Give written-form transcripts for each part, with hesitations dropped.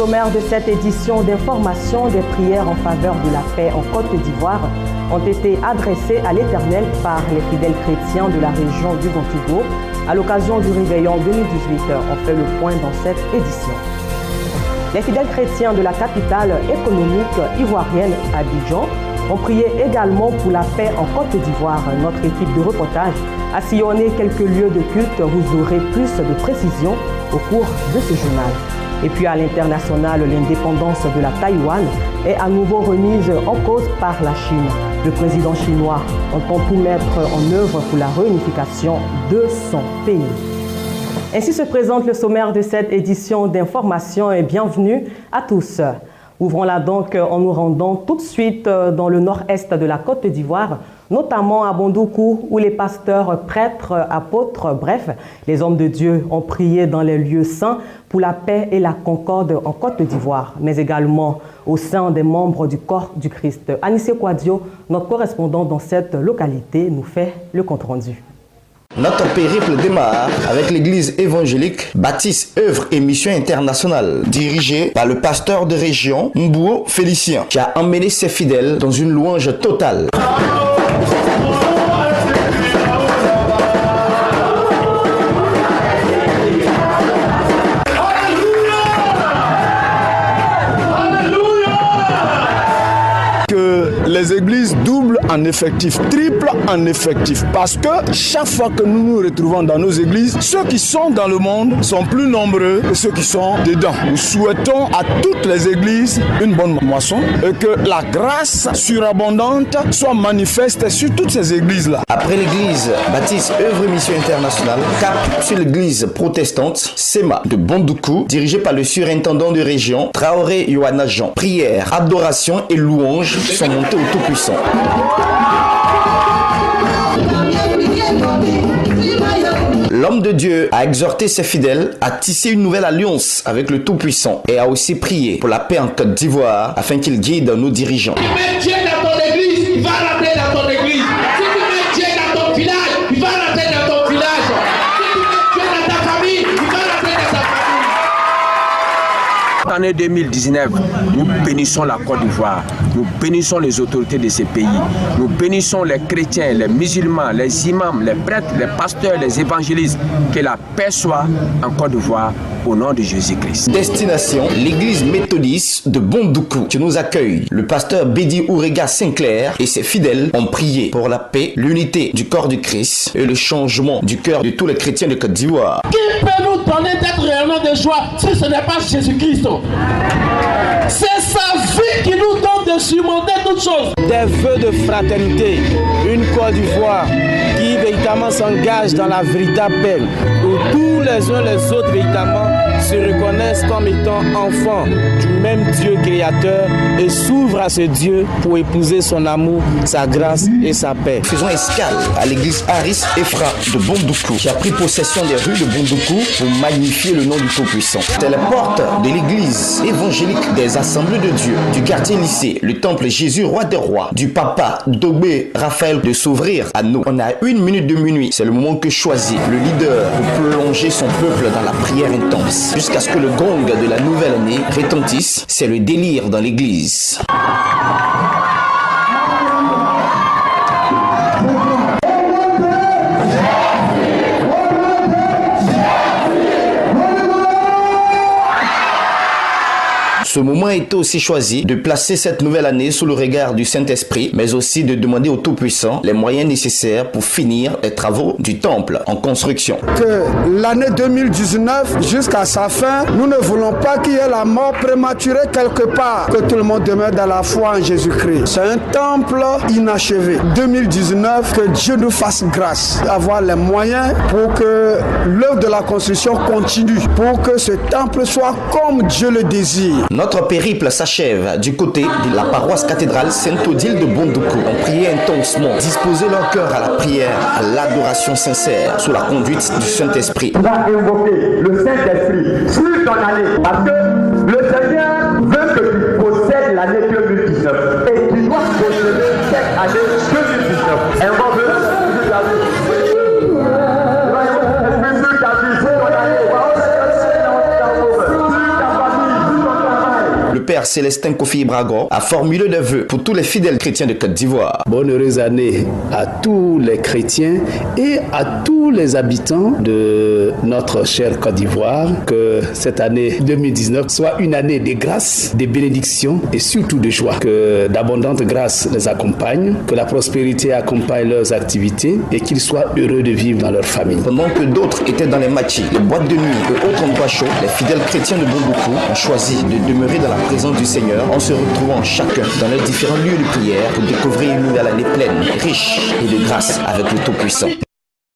sommaire de cette édition d'information, des prières en faveur de la paix en Côte d'Ivoire ont été adressées à l'Éternel par les fidèles chrétiens de la région du Gontigo à l'occasion du réveillon 2018. On fait le point dans cette édition. Les fidèles chrétiens de la capitale économique ivoirienne, Abidjan, ont prié également pour la paix en Côte d'Ivoire. Notre équipe de reportage a sillonné quelques lieux de culte. Vous aurez plus de précisions au cours de ce journal. Et puis à l'international, l'indépendance de la Taïwan est à nouveau remise en cause par la Chine. Le président chinois entend tout mettre en œuvre pour la réunification de son pays. Ainsi se présente le sommaire de cette édition d'information et bienvenue à tous. Ouvrons-la donc en nous rendant tout de suite dans le nord-est de la Côte d'Ivoire, notamment à Bondoukou, où les pasteurs, prêtres, apôtres, bref, les hommes de Dieu ont prié dans les lieux saints pour la paix et la concorde en Côte d'Ivoire, mais également au sein des membres du corps du Christ. Anissé Kouadio, notre correspondant dans cette localité, nous fait le compte-rendu. Notre périple démarre avec l'église évangélique Baptiste Œuvre et Mission Internationale, dirigée par le pasteur de région Mbouo Félicien, qui a emmené ses fidèles dans une louange totale. Les églises doublent en effectif, triplent en effectif, parce que chaque fois que nous nous retrouvons dans nos églises, ceux qui sont dans le monde sont plus nombreux que ceux qui sont dedans. Nous souhaitons à toutes les églises une bonne moisson et que la grâce surabondante soit manifeste sur toutes ces églises-là. Après l'église Baptiste Œuvre et Mission Internationale, cap sur l'église protestante SEMA de Bondoukou, dirigée par le surintendant de région Traoré Yohanna Jean. Prière, adoration et louange sont montées au Tout-Puissant. L'homme de Dieu a exhorté ses fidèles à tisser une nouvelle alliance avec le Tout-Puissant et a aussi prié pour la paix en Côte d'Ivoire afin qu'il guide nos dirigeants. Si tu mets Dieu dans ton église, il va rentrer dans ton église. Si tu mets Dieu dans ton village, il va rentrer dans ton village. Si tu mets Dieu dans ta famille, il va rentrer dans ta famille. Année 2019, nous bénissons la Côte d'Ivoire, nous bénissons les autorités de ces pays, nous bénissons les chrétiens, les musulmans, les imams, les prêtres, les pasteurs, les évangélistes. Que la paix soit en Côte d'Ivoire au nom de Jésus-Christ. Destination, l'église méthodiste de Bondoukou qui nous accueille. Le pasteur Bédi Ourega Sinclair et ses fidèles ont prié pour la paix, l'unité du corps du Christ et le changement du cœur de tous les chrétiens de Côte d'Ivoire. Qui peut nous donner d'être réellement de joie si ce n'est pas Jésus-Christ? C'est sa vie qui nous donne de surmonter toutes choses. Des vœux de fraternité, une Côte d'Ivoire qui véritablement s'engage dans la véritable paix, où tous les uns les autres véritablement se reconnaissent comme étant enfants du même Dieu créateur et s'ouvrent à ce Dieu pour épouser son amour, sa grâce et sa paix. Faisons escale à l'église Haris Ephra de Bondoukou qui a pris possession des rues de Bondoukou pour magnifier le nom du Tout-Puissant. C'est la porte de l'église évangélique des Assemblées de Dieu, du quartier lycée, le temple Jésus roi des rois, du papa Dogbe Raphaël de s'ouvrir à nous. On a 1 minute de minuit, c'est le moment que choisit le leader pour plonger son peuple dans la prière intense. Jusqu'à ce que le gong de la nouvelle année retentisse, c'est le délire dans l'église. Ce moment a été aussi choisi de placer cette nouvelle année sous le regard du Saint-Esprit, mais aussi de demander au Tout-Puissant les moyens nécessaires pour finir les travaux du temple en construction. Que l'année 2019, jusqu'à sa fin, nous ne voulons pas qu'il y ait la mort prématurée quelque part, que tout le monde demeure dans la foi en Jésus-Christ. C'est un temple inachevé. 2019, que Dieu nous fasse grâce d'avoir les moyens pour que l'œuvre de la construction continue, pour que ce temple soit comme Dieu le désire. Notre périple s'achève du côté de la paroisse cathédrale Sainte-Odile de Bondoukou. On priait intensement, disposer leur cœur à la prière, à l'adoration sincère, sous la conduite du Saint-Esprit. On va invoquer le Saint-Esprit sur ton année, parce que le Seigneur veut que tu possèdes l'année 2019 et tu dois posséder cette année 2019. Invoque-le sur ta vie. Sur ta vie, sur ton année. le père Célestin Kofi Brago a formulé des vœux pour tous les fidèles chrétiens de Côte d'Ivoire. Bonne heureuse année à tous les chrétiens et à tous les habitants de notre chère Côte d'Ivoire. Que cette année 2019 soit une année de grâce, de bénédiction et surtout de joie. Que d'abondantes grâces les accompagnent, que la prospérité accompagne leurs activités et qu'ils soient heureux de vivre dans leur famille. Pendant que d'autres étaient dans les matchis, les boîtes de nuit et autres endroits chauds, les fidèles chrétiens de Bondoukou ont choisi de demeurer dans la présence du Seigneur en se retrouvant chacun dans leurs différents lieux de prière pour découvrir une nouvelle année pleine, riche et de grâce avec le Tout-Puissant.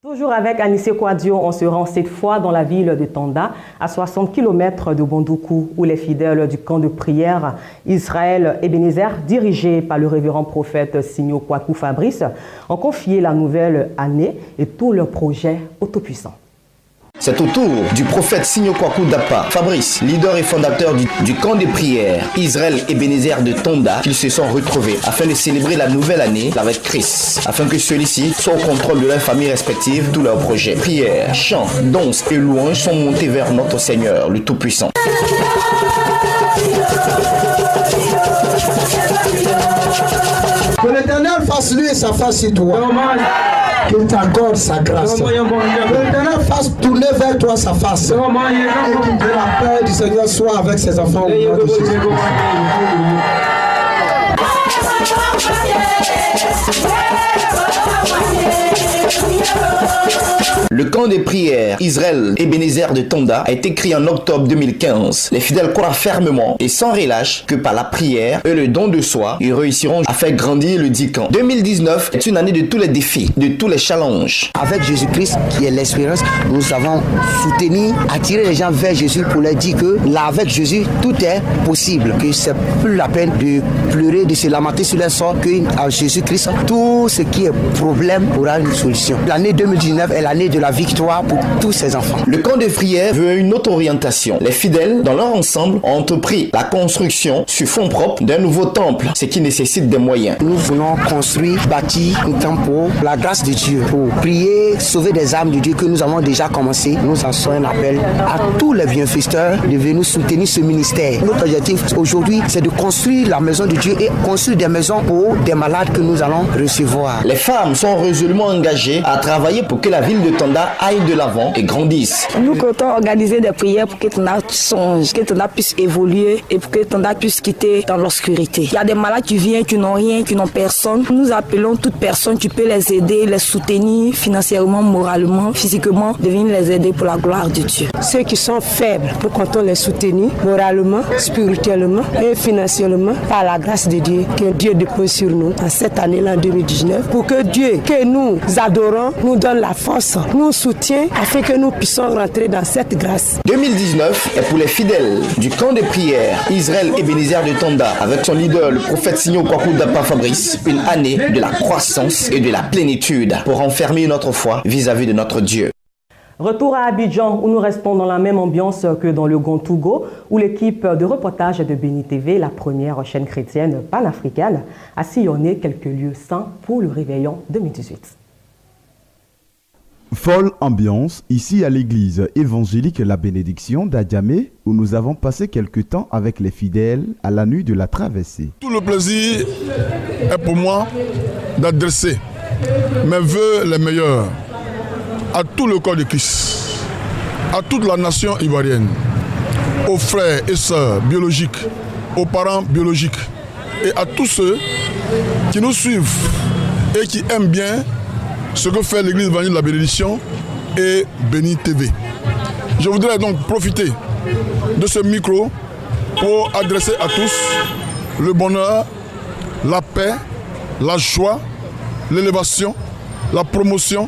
Toujours avec Anissé Kouadio, on se rend cette fois dans la ville de Tanda, à 60 km de Bondoukou, où les fidèles du camp de prière Israël Ebenezer, dirigés par le révérend prophète Signo Kwaku Fabrice, ont confié la nouvelle année et tous leurs projets au Tout-Puissant. C'est au tour du prophète Signo Kwaku Dapa Fabrice, leader et fondateur du camp de prière Israël Ebenezer de Tonda, qu'ils se sont retrouvés afin de célébrer la nouvelle année avec Christ, afin que celui-ci soit au contrôle de leurs familles respectives, tous leurs projets. Prières, chants, danses et louanges sont montés vers notre Seigneur, le Tout-Puissant. Que l'Éternel fasse lui et sa face sur toi. Qu'il t'accorde sa grâce. Que l'Éternel fasse tourner vers toi sa face. Et que la paix du Seigneur soit avec ses enfants. Le camp des prières Israël Ebenezer de Tonda a été créé en octobre 2015. Les fidèles croient fermement et sans relâche que par la prière et le don de soi, ils réussiront à faire grandir le dit camp. 2019 est une année de tous les défis, de tous les challenges. Avec Jésus-Christ qui est l'espérance, nous avons soutenu, attiré les gens vers Jésus pour leur dire que là avec Jésus tout est possible, que c'est plus la peine de pleurer, de se lamenter sur leur sort, qu'à Jésus-Christ tout ce qui est problème aura une solution. L'année 2019 est l'année de la victoire pour tous ces enfants. Le camp de prière veut une autre orientation. Les fidèles, dans leur ensemble, ont entrepris la construction sur fonds propres d'un nouveau temple, ce qui nécessite des moyens. Nous voulons construire, bâtir un temple pour la grâce de Dieu, pour prier, sauver des âmes de Dieu que nous avons déjà commencé. Nous lançons un appel à tous les bienfaiteurs de venir soutenir ce ministère. Notre objectif aujourd'hui, c'est de construire la maison de Dieu et construire des maisons pour des malades que nous allons recevoir. Les femmes sont résolument engagées à travailler pour que la ville de Tonda aille de l'avant et grandisse. Nous comptons organiser des prières pour que Tonda songe, que Tonda puisse évoluer et pour que Tonda puisse quitter dans l'obscurité. Il y a des malades qui viennent, qui n'ont rien, qui n'ont personne. Nous appelons toute personne qui peut les aider, les soutenir financièrement, moralement, physiquement, de venir les aider pour la gloire de Dieu. Ceux qui sont faibles, nous comptons les soutenir moralement, spirituellement et financièrement par la grâce de Dieu que Dieu dépose sur nous en cette année-là 2019 pour que Dieu, que nous adorons, nous donne la force, nous soutient afin que nous puissions rentrer dans cette grâce. 2019 est pour les fidèles du camp de prière Israël Ebenezer de Tonda avec son leader le prophète Signo Kwaku Dapa Fabrice, une année de la croissance et de la plénitude pour enfermer notre foi vis-à-vis de notre Dieu. Retour à Abidjan où nous restons dans la même ambiance que dans le Gontougo où l'équipe de reportage de Béni TV, la première chaîne chrétienne panafricaine, a sillonné quelques lieux saints pour le réveillon 2018. Folle ambiance ici à l'église évangélique La Bénédiction d'Adjamé où nous avons passé quelques temps avec les fidèles à la nuit de la traversée. Tout le plaisir est pour moi d'adresser mes vœux les meilleurs à tout le corps de Christ, à toute la nation ivoirienne, aux frères et sœurs biologiques, aux parents biologiques et à tous ceux qui nous suivent et qui aiment bien ce que fait l'église évangélique de la Bénédiction et Béni TV. Je voudrais donc profiter de ce micro pour adresser à tous le bonheur, la paix, la joie, l'élévation, la promotion,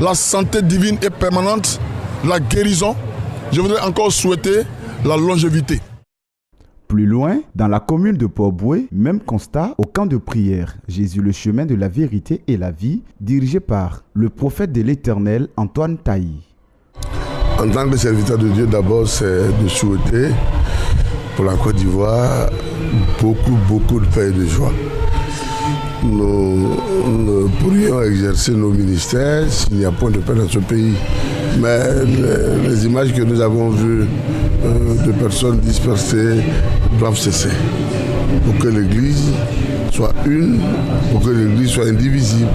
la santé divine et permanente, la guérison. Je voudrais encore souhaiter la longévité. Plus loin, dans la commune de Port-Boué, même constat au camp de prière, Jésus le chemin de la vérité et la vie, dirigé par le prophète de l'Éternel, Antoine Taï. En tant que serviteur de Dieu, d'abord, c'est de souhaiter pour la Côte d'Ivoire beaucoup de paix et de joie. nous ne pourrions exercer nos ministères s'il n'y a point de paix dans ce pays. Mais les images que nous avons vues de personnes dispersées doivent cesser. Pour que l'Église soit une, pour que l'Église soit indivisible,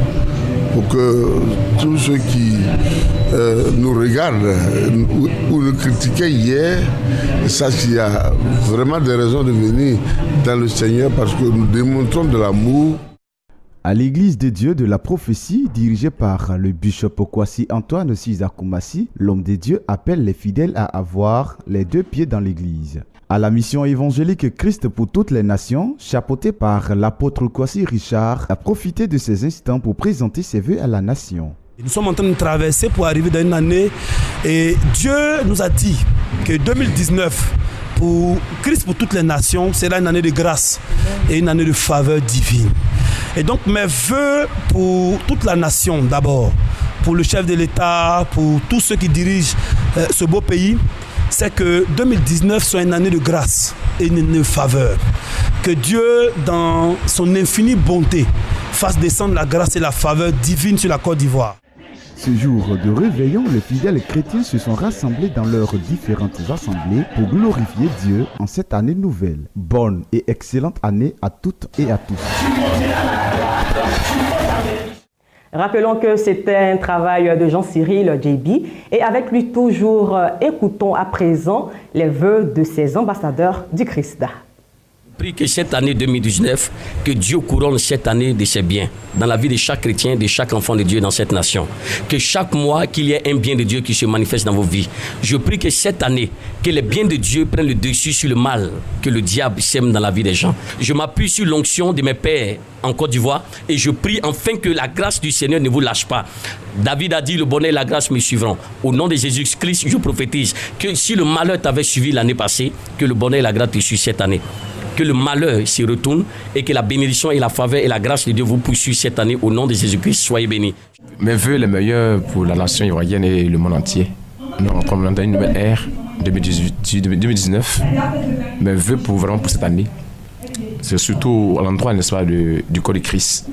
pour que tous ceux qui nous regardent ou nous critiquaient hier sachent qu'il y a vraiment des raisons de venir dans le Seigneur parce que nous démontrons de l'amour. À l'église de Dieu de la prophétie, dirigée par le bishop Kwasi Antoine Sizakumasi, l'homme de Dieu appelle les fidèles à avoir les deux pieds dans l'église. À la mission évangélique Christ pour toutes les nations, chapeautée par l'apôtre Kwasi Richard, a profité de ces instants pour présenter ses vœux à la nation. Nous sommes en train de traverser pour arriver dans une année et Dieu nous a dit que 2019, pour Christ pour toutes les nations, sera une année de grâce et une année de faveur divine. Et donc mes vœux pour toute la nation d'abord, pour le chef de l'État, pour tous ceux qui dirigent ce beau pays, c'est que 2019 soit une année de grâce et une année de faveur. Que Dieu, dans son infinie bonté, fasse descendre la grâce et la faveur divine sur la Côte d'Ivoire. Ce jour de réveillon, les fidèles chrétiens se sont rassemblés dans leurs différentes assemblées pour glorifier Dieu en cette année nouvelle. Bonne et excellente année à toutes et à tous. Rappelons que c'était un travail de Jean-Cyril JB et avec lui toujours, écoutons à présent les vœux de ces ambassadeurs du Christ. Prie que cette année 2019, que Dieu couronne cette année de ses biens dans la vie de chaque chrétien, de chaque enfant de Dieu dans cette nation. Que chaque mois, qu'il y ait un bien de Dieu qui se manifeste dans vos vies. Je prie que cette année, que les biens de Dieu prennent le dessus sur le mal que le diable sème dans la vie des gens. Je m'appuie sur l'onction de mes pères en Côte d'Ivoire et je prie enfin que la grâce du Seigneur ne vous lâche pas. David a dit, le bonheur et la grâce me suivront. Au nom de Jésus-Christ, je prophétise que si le malheur t'avait suivi l'année passée, que le bonheur et la grâce te suivent cette année. Que le malheur s'y retourne et que la bénédiction et la faveur et la grâce de Dieu vous poursuivent cette année au nom de Jésus-Christ. Soyez bénis. Mes vœux les meilleurs pour la nation ivoirienne et le monde entier. Nous entrons dans une nouvelle ère 2019. Mes vœux pour cette année, c'est surtout à l'endroit, n'est-ce pas, du corps de Christ.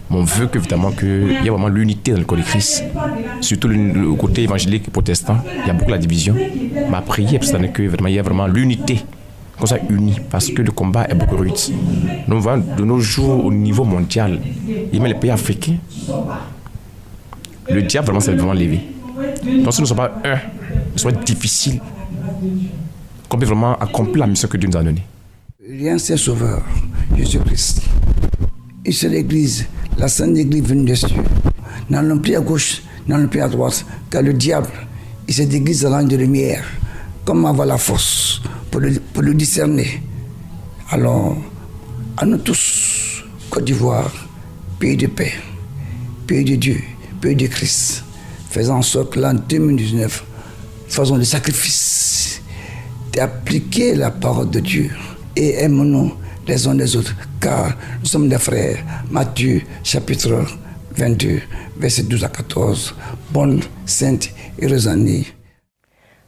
Mon vœu que évidemment qu'il y a vraiment l'unité dans le corps de Christ. Surtout le côté évangélique protestant, il y a beaucoup de division. Ma prière pour cette année que vraiment il y a vraiment l'unité. Comme ça, unis, parce que le combat est beaucoup rude. Nous voyons de nos jours au niveau mondial, et même les pays africains, le diable vraiment s'est vraiment levé. Parce que nous ne sommes pas un, nous sommes difficiles. Qu'on peut vraiment accomplir la mission que Dieu nous a donnée. Rien c'est sauveur, Jésus-Christ. Et c'est l'Église, la Sainte Église venue des cieux. N'allons plus à gauche, n'allons plus à droite, car le diable, il s'est déguisé dans l'ange de lumière. Comment avoir la force pour le discerner? Alors, à nous tous, Côte d'Ivoire, pays de paix, pays de Dieu, pays de Christ, faisons en sorte que l'an 2019, faisons des sacrifices, d'appliquer la parole de Dieu et aimons-nous les uns les autres, car nous sommes des frères. Matthieu, chapitre 22, versets 12 à 14. Bonne, sainte et heureuse année.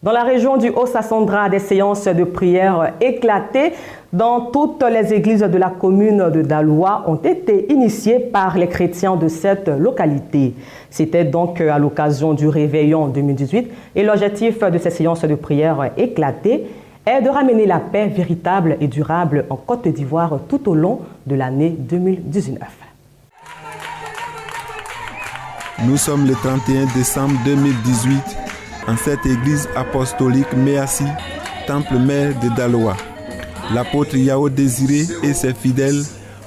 Dans la région du Haut-Sassandra, des séances de prière éclatées dans toutes les églises de la commune de Daloa ont été initiées par les chrétiens de cette localité. C'était donc à l'occasion du réveillon 2018 et l'objectif de ces séances de prière éclatées est de ramener la paix véritable et durable en Côte d'Ivoire tout au long de l'année 2019. Nous sommes le 31 décembre 2018 en cette église apostolique Méassi, temple mère de Daloa. L'apôtre Yao Désiré et ses fidèles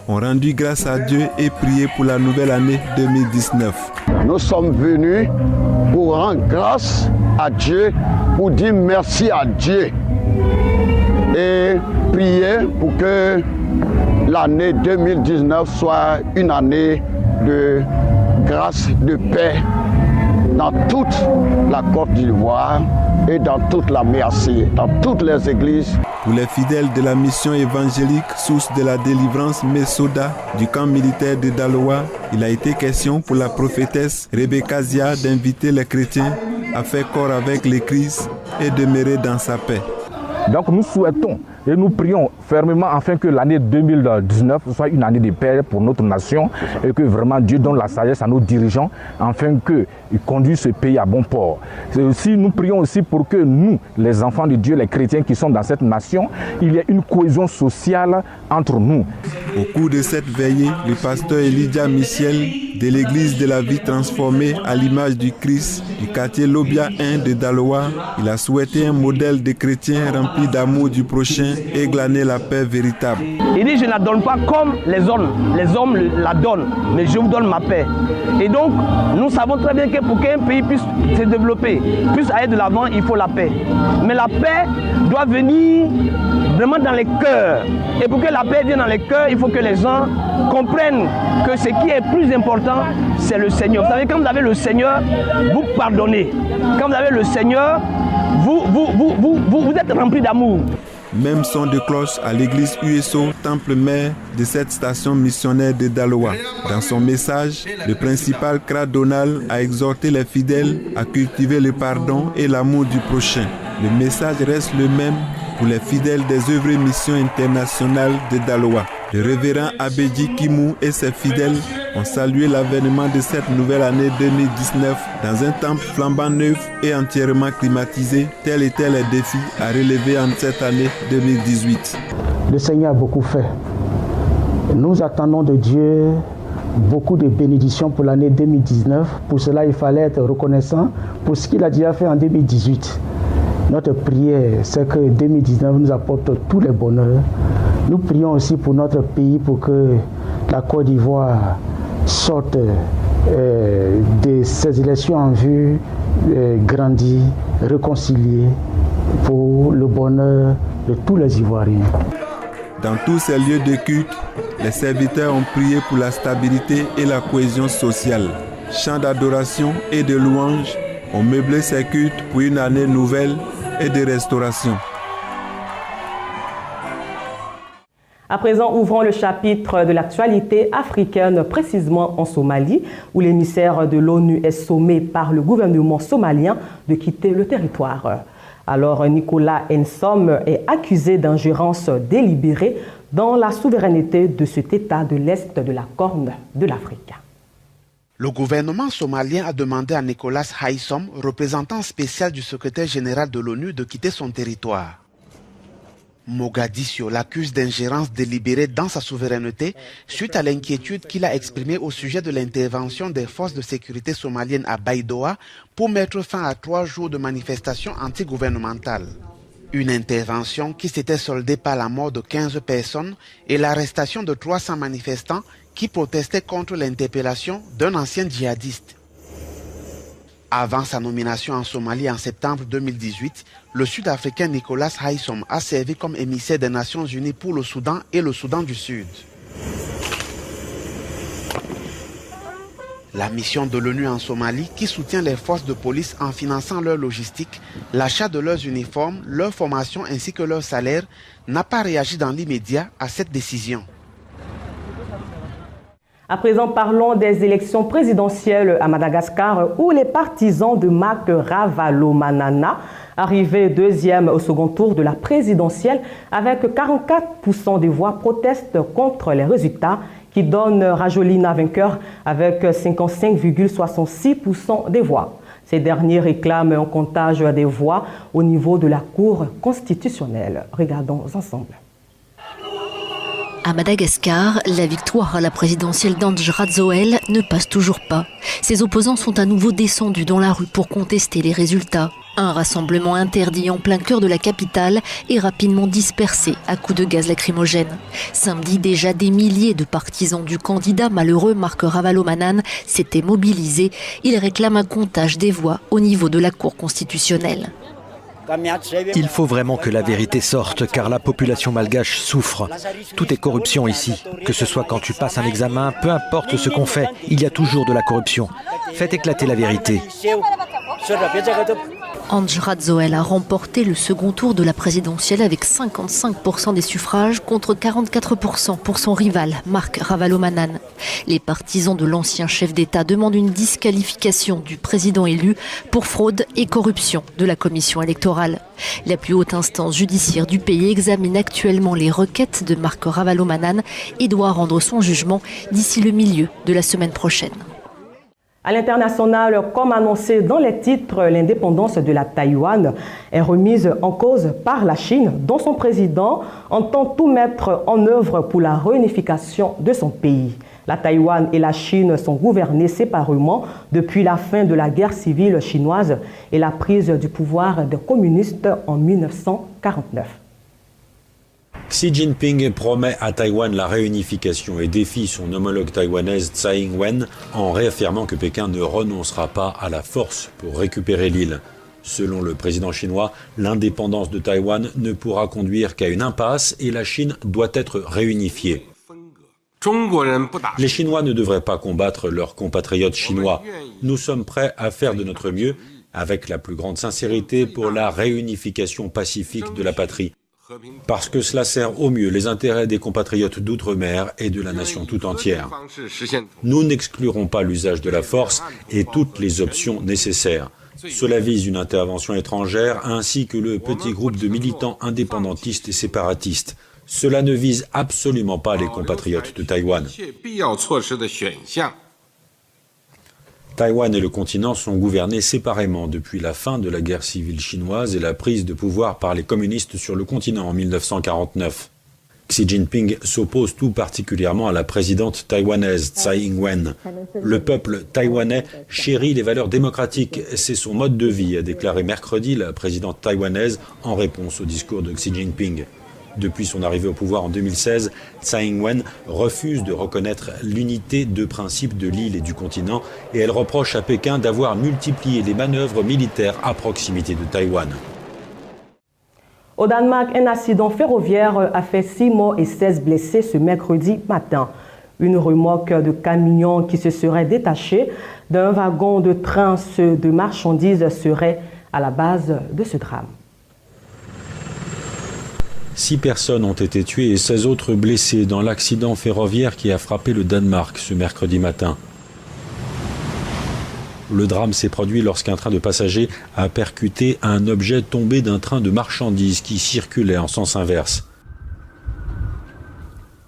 ont rendu grâce à Dieu et prié pour la nouvelle année 2019. Nous sommes venus pour rendre grâce à Dieu, pour dire merci à Dieu et prier pour que l'année 2019 soit une année de grâce, de paix dans toute la Côte d'Ivoire et dans toute la Méassi, dans toutes les églises. Pour les fidèles de la mission évangélique Source de la délivrance Mesoda du camp militaire de Daloa, il a été question pour la prophétesse Rebecca Zia d'inviter les chrétiens à faire corps avec le Christ et demeurer dans sa paix. Donc nous souhaitons et nous prions fermement afin que l'année 2019 soit une année de paix pour notre nation et que vraiment Dieu donne la sagesse à nos dirigeants afin qu'ils conduisent ce pays à bon port. Et aussi, nous prions aussi pour que nous, les enfants de Dieu, les chrétiens qui sont dans cette nation, il y ait une cohésion sociale entre nous. Au cours de cette veillée, le pasteur Elijah Michel de l'église de la vie transformée à l'image du Christ du quartier Lobia 1 de Daloa, il a souhaité un modèle de chrétien rempli d'amour du prochain et glaner la paix véritable. Il dit, je ne la donne pas comme les hommes la donnent, mais je vous donne ma paix. Et donc, nous savons très bien que pour qu'un pays puisse se développer, puisse aller de l'avant, il faut la paix. Mais la paix doit venir vraiment dans les cœurs. Et pour que la paix vienne dans les cœurs, il faut que les gens comprennent que ce qui est plus important, c'est le Seigneur. Vous savez, quand vous avez le Seigneur, vous pardonnez. Quand vous avez le Seigneur, vous êtes rempli d'amour. Même son de cloche à l'église USO, temple mère de cette station missionnaire de Daloa. Dans son message, le principal Cradonal a exhorté les fidèles à cultiver le pardon et l'amour du prochain. Le message reste le même pour les fidèles des œuvres et missions internationales de Daloa. Le révérend Abedji Kimou et ses fidèles ont salué l'avènement de cette nouvelle année 2019 dans un temple flambant neuf et entièrement climatisé. Tel étaient les défis à relever en cette année 2018. Le Seigneur a beaucoup fait. Nous attendons de Dieu beaucoup de bénédictions pour l'année 2019. Pour cela, il fallait être reconnaissant pour ce qu'il a déjà fait en 2018. Notre prière, c'est que 2019 nous apporte tous les bonheurs. Nous prions aussi pour notre pays, pour que la Côte d'Ivoire sorte de ces élections en vue, grandie, réconciliée, pour le bonheur de tous les Ivoiriens. Dans tous ces lieux de culte, les serviteurs ont prié pour la stabilité et la cohésion sociale. Chants d'adoration et de louanges ont meublé ces cultes pour une année nouvelle et de restauration. À présent, ouvrons le chapitre de l'actualité africaine, précisément en Somalie, où l'émissaire de l'ONU est sommé par le gouvernement somalien de quitter le territoire. Alors, Nicolas Nsom est accusé d'ingérence délibérée dans la souveraineté de cet État de l'Est de la Corne de l'Afrique. Le gouvernement somalien a demandé à Nicolas Haysom, représentant spécial du secrétaire général de l'ONU, de quitter son territoire. Mogadiscio l'accuse d'ingérence délibérée dans sa souveraineté suite à l'inquiétude qu'il a exprimée au sujet de l'intervention des forces de sécurité somaliennes à Baidoa pour mettre fin à 3 jours de manifestations antigouvernementales. Une intervention qui s'était soldée par la mort de 15 personnes et l'arrestation de 300 manifestants qui protestaient contre l'interpellation d'un ancien djihadiste. Avant sa nomination en Somalie en septembre 2018, le Sud-Africain Nicolas Haysom a servi comme émissaire des Nations Unies pour le Soudan et le Soudan du Sud. La mission de l'ONU en Somalie, qui soutient les forces de police en finançant leur logistique, l'achat de leurs uniformes, leur formation ainsi que leur salaire, n'a pas réagi dans l'immédiat à cette décision. À présent, parlons des élections présidentielles à Madagascar où les partisans de Marc Ravalomanana, arrivés deuxième au second tour de la présidentielle avec 44% des voix, protestent contre les résultats qui donnent Rajolina vainqueur avec 55,66% des voix. Ces derniers réclament un comptage des voix au niveau de la Cour constitutionnelle. Regardons ensemble. À Madagascar, la victoire à la présidentielle d'Andj Radzoel ne passe toujours pas. Ses opposants sont à nouveau descendus dans la rue pour contester les résultats. Un rassemblement interdit en plein cœur de la capitale est rapidement dispersé à coups de gaz lacrymogène. Samedi, déjà des milliers de partisans du candidat malheureux Marc Ravalomanana s'étaient mobilisés. Ils réclament un comptage des voix au niveau de la Cour constitutionnelle. Il faut vraiment que la vérité sorte, car la population malgache souffre. Tout est corruption ici. Que ce soit quand tu passes un examen, peu importe ce qu'on fait, il y a toujours de la corruption. Faites éclater la vérité. Andry Rajoelina a remporté le second tour de la présidentielle avec 55% des suffrages contre 44% pour son rival, Marc Ravalomanana. Les partisans de l'ancien chef d'État demandent une disqualification du président élu pour fraude et corruption de la commission électorale. La plus haute instance judiciaire du pays examine actuellement les requêtes de Marc Ravalomanana et doit rendre son jugement d'ici le milieu de la semaine prochaine. À l'international, comme annoncé dans les titres, l'indépendance de la Taïwan est remise en cause par la Chine, dont son président entend tout mettre en œuvre pour la réunification de son pays. La Taïwan et la Chine sont gouvernées séparément depuis la fin de la guerre civile chinoise et la prise du pouvoir des communistes en 1949. Xi Jinping promet à Taïwan la réunification et défie son homologue taïwanaise Tsai Ing-wen en réaffirmant que Pékin ne renoncera pas à la force pour récupérer l'île. Selon le président chinois, l'indépendance de Taïwan ne pourra conduire qu'à une impasse et la Chine doit être réunifiée. Les Chinois ne devraient pas combattre leurs compatriotes chinois. Nous sommes prêts à faire de notre mieux, avec la plus grande sincérité, pour la réunification pacifique de la patrie. Parce que cela sert au mieux les intérêts des compatriotes d'outre-mer et de la nation tout entière. Nous n'exclurons pas l'usage de la force et toutes les options nécessaires. Cela vise une intervention étrangère ainsi que le petit groupe de militants indépendantistes et séparatistes. Cela ne vise absolument pas les compatriotes de Taïwan. Taïwan et le continent sont gouvernés séparément depuis la fin de la guerre civile chinoise et la prise de pouvoir par les communistes sur le continent en 1949. Xi Jinping s'oppose tout particulièrement à la présidente taïwanaise Tsai Ing-wen. Le peuple taïwanais chérit les valeurs démocratiques, c'est son mode de vie, a déclaré mercredi la présidente taïwanaise en réponse au discours de Xi Jinping. Depuis son arrivée au pouvoir en 2016, Tsai Ing-wen refuse de reconnaître l'unité de principe de l'île et du continent et elle reproche à Pékin d'avoir multiplié les manœuvres militaires à proximité de Taïwan. Au Danemark, un accident ferroviaire a fait 6 morts et 16 blessés ce mercredi matin. Une remorque de camion qui se serait détachée d'un wagon de train de marchandises serait à la base de ce drame. 6 personnes ont été tuées et 16 autres blessées dans l'accident ferroviaire qui a frappé le Danemark ce mercredi matin. Le drame s'est produit lorsqu'un train de passagers a percuté un objet tombé d'un train de marchandises qui circulait en sens inverse.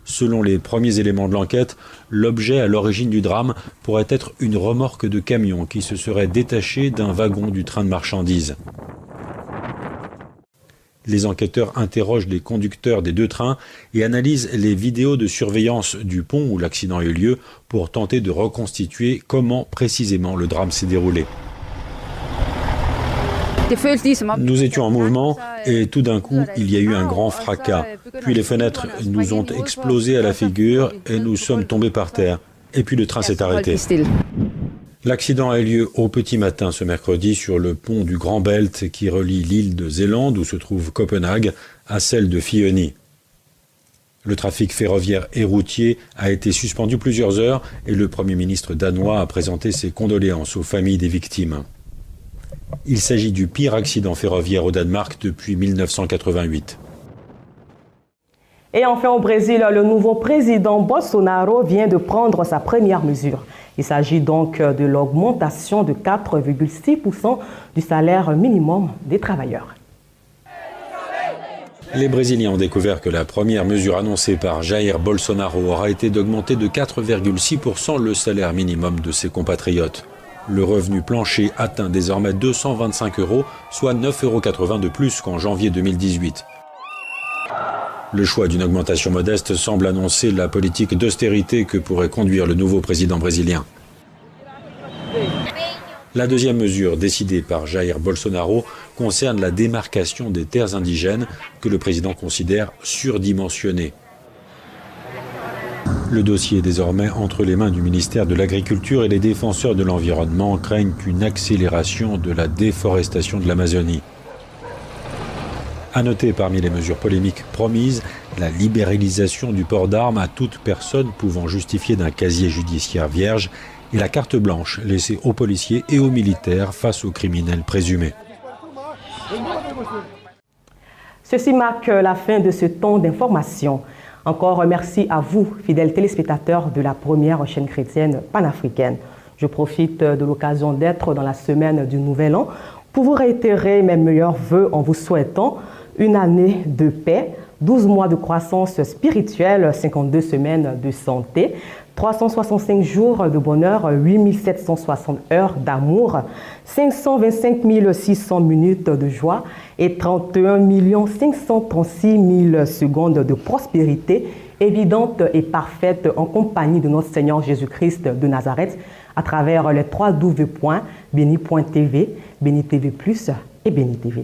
Selon les premiers éléments de l'enquête, l'objet à l'origine du drame pourrait être une remorque de camion qui se serait détachée d'un wagon du train de marchandises. Les enquêteurs interrogent les conducteurs des 2 trains et analysent les vidéos de surveillance du pont où l'accident a eu lieu pour tenter de reconstituer comment précisément le drame s'est déroulé. Nous étions en mouvement et tout d'un coup, il y a eu un grand fracas. Puis les fenêtres nous ont explosé à la figure et nous sommes tombés par terre. Et puis le train s'est arrêté. L'accident a eu lieu au petit matin ce mercredi sur le pont du Grand Belt qui relie l'île de Zélande où se trouve Copenhague à celle de Fioni. Le trafic ferroviaire et routier a été suspendu plusieurs heures et le Premier ministre danois a présenté ses condoléances aux familles des victimes. Il s'agit du pire accident ferroviaire au Danemark depuis 1988. Et enfin au Brésil, le nouveau président Bolsonaro vient de prendre sa première mesure. Il s'agit donc de l'augmentation de 4,6% du salaire minimum des travailleurs. Les Brésiliens ont découvert que la première mesure annoncée par Jair Bolsonaro aura été d'augmenter de 4,6% le salaire minimum de ses compatriotes. Le revenu plancher atteint désormais 225 €, soit 9,80 € de plus qu'en janvier 2018. Le choix d'une augmentation modeste semble annoncer la politique d'austérité que pourrait conduire le nouveau président brésilien. La deuxième mesure décidée par Jair Bolsonaro concerne la démarcation des terres indigènes que le président considère surdimensionnées. Le dossier est désormais entre les mains du ministère de l'Agriculture et les défenseurs de l'environnement craignent une accélération de la déforestation de l'Amazonie. À noter parmi les mesures polémiques promises, la libéralisation du port d'armes à toute personne pouvant justifier d'un casier judiciaire vierge et la carte blanche laissée aux policiers et aux militaires face aux criminels présumés. Ceci marque la fin de ce temps d'information. Encore merci à vous, fidèles téléspectateurs de la première chaîne chrétienne panafricaine. Je profite de l'occasion d'être dans la semaine du Nouvel An pour vous réitérer mes meilleurs vœux en vous souhaitant une année de paix, 12 mois de croissance spirituelle, 52 semaines de santé, 365 jours de bonheur, 8760 heures d'amour, 525 600 minutes de joie et 31 536 000 secondes de prospérité évidente et parfaite en compagnie de notre Seigneur Jésus-Christ de Nazareth à travers les 3 béni.tv, Béni TV+, et Béni TV.